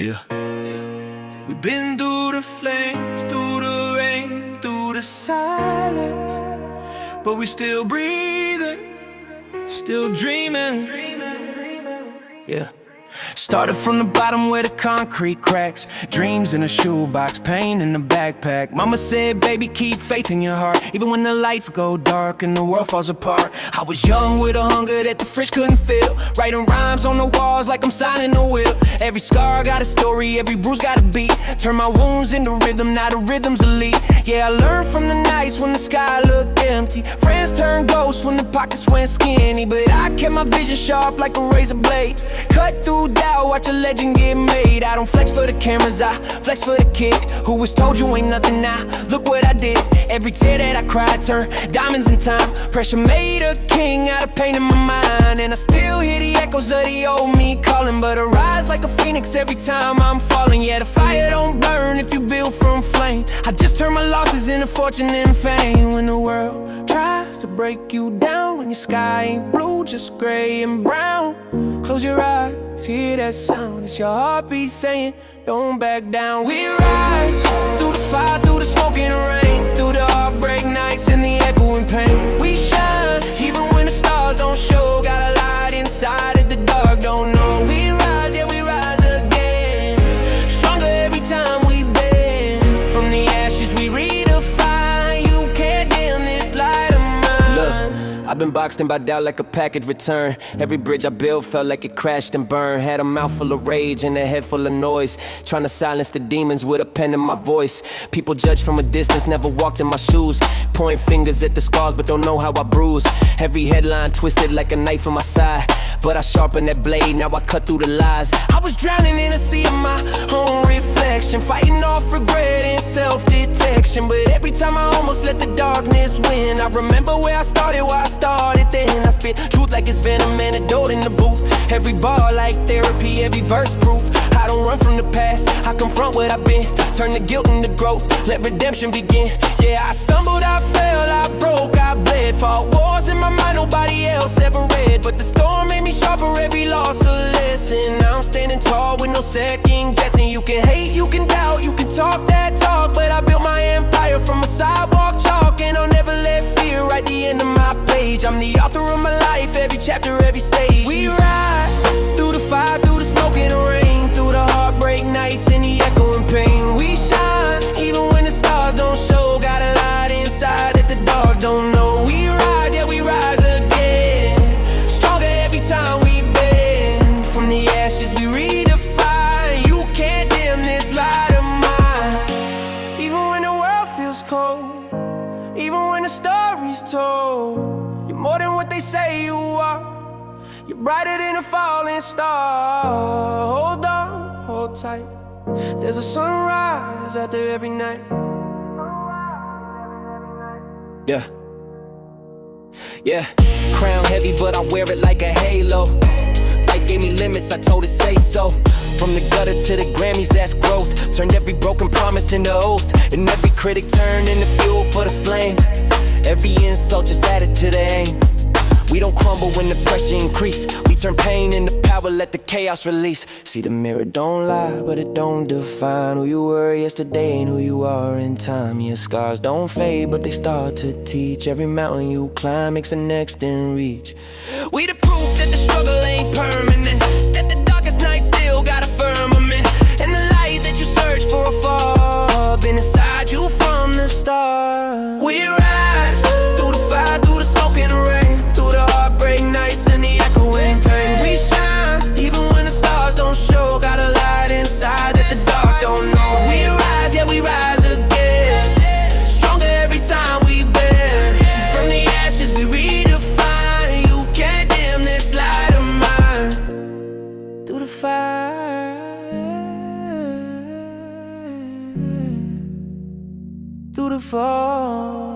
Yeah. We've been through the flames, through the rain, through the silence, but we still breathing, still dreaming. Yeah. Started from the bottom where the concrete cracks. Dreams in a shoebox, pain in the backpack. Mama said, baby, keep faith in your heart, even when the lights go dark and the world falls apart. I was young with a hunger that the fridge couldn't fill, writing rhymes on the walls like I'm signing a will. Every scar got a story, every bruise got a beat. Turn my wounds into rhythm, now the rhythm's elite. Yeah, I learned from the nights when the sky looked empty. Friends turned ghosts when the pockets went skinny, but I kept my vision sharp like a razor blade. Cut through doubt, watch a legend get made. I don't flex for the cameras, I flex for the kid who was told you ain't nothing now. Look what I did. Every tear that I cried turned diamonds in time. Pressure made a king out of pain in my mind, and I still hear the echoes of the old me calling. But I rise like a phoenix every time I'm falling. Yeah, the fire don't burn if you build from flame. I just turn my losses into fortune and fame. When the world tries to break you down, when your sky ain't blue, just gray and brown, close your eyes, hear that sound. It's your heartbeat saying, don't back down. We rise through the fire, through the smoke and the rain, through the heartbreak nights and the echoing pain. We shine even when the stars don't show. Got a light inside that the dark don't know. We rise, yeah, we rise again, stronger every time we bend. From the ashes we redefine. You can't dim this light of mine. Look, I've been boxed in by doubt like a package return. Every bridge I built felt like it crashed and burned. Had a mouth full of rage and a head full of noise, trying to silence the demons with a pen in my voice. People judge from a distance, never walked in my shoes. Point fingers at the scars but don't know how I bruise. Every headline twisted like a knife on my side, but I sharpen that blade, now I cut through the lies. I was drowning in a sea of my own reflection, fighting off regret and self-detection. But every time I almost let the darkness win, I remember where I started, why I started then. I spit truth like it's venom, antidote in the booth. Every bar like therapy, every verse proof. I don't run from the past, I confront what I've been. Turn the guilt into growth, let redemption begin. Yeah, I stumbled, I fell, I broke, I bled. Fought wars in my mind nobody else ever read, but the storm made me sharper, every loss a lesson. Now I'm standing tall with no second guessing. You can hate, you can doubt, you can talk that talk, but I built my empire from a sidewalk chalk, and I'll never let fear write the end of my page. I'm the author of my life, every chapter, every stage. We rise through the fire, through the smoke and the rain, through the heartbreak nights and the echoing pain. We shine even when the stars don't show. Got a light inside that the dark don't know. We rise, yeah, we rise again, stronger every time we bend. From the ashes we redefine. You can't dim this light of mine. Even when the world feels cold, even when the story's told, you're more than what they say you are. You're brighter than a falling star. Hold on, hold tight, there's a sunrise after every night. Yeah, yeah, crown heavy but I wear it like a halo. Life gave me limits, I told it say so. From the gutter to the Grammys, that's growth. Turned every broken promise into oath, and every critic turned into fuel for the flame. Every insult just added to the aim. We don't crumble when the pressure increase. We turn pain into power, let the chaos release. See, the mirror don't lie, but it don't define who you were yesterday and who you are in time. Your scars don't fade, but they start to teach. Every mountain you climb makes the next in reach. We the proof that the struggle ain't permanent, that the darkest night still got a firmament, and the light that you search for afar been inside you from the start. We rise through the fire, through the smoke and the rain, through the heartbreak nights and the echoing pain. We shine even when the stars don't show. Got a light inside that the dark don't know. We rise, yeah, we rise again, stronger every time we bend. From the ashes we redefine. You can't dim this light of mine. Through the fire, through the fall,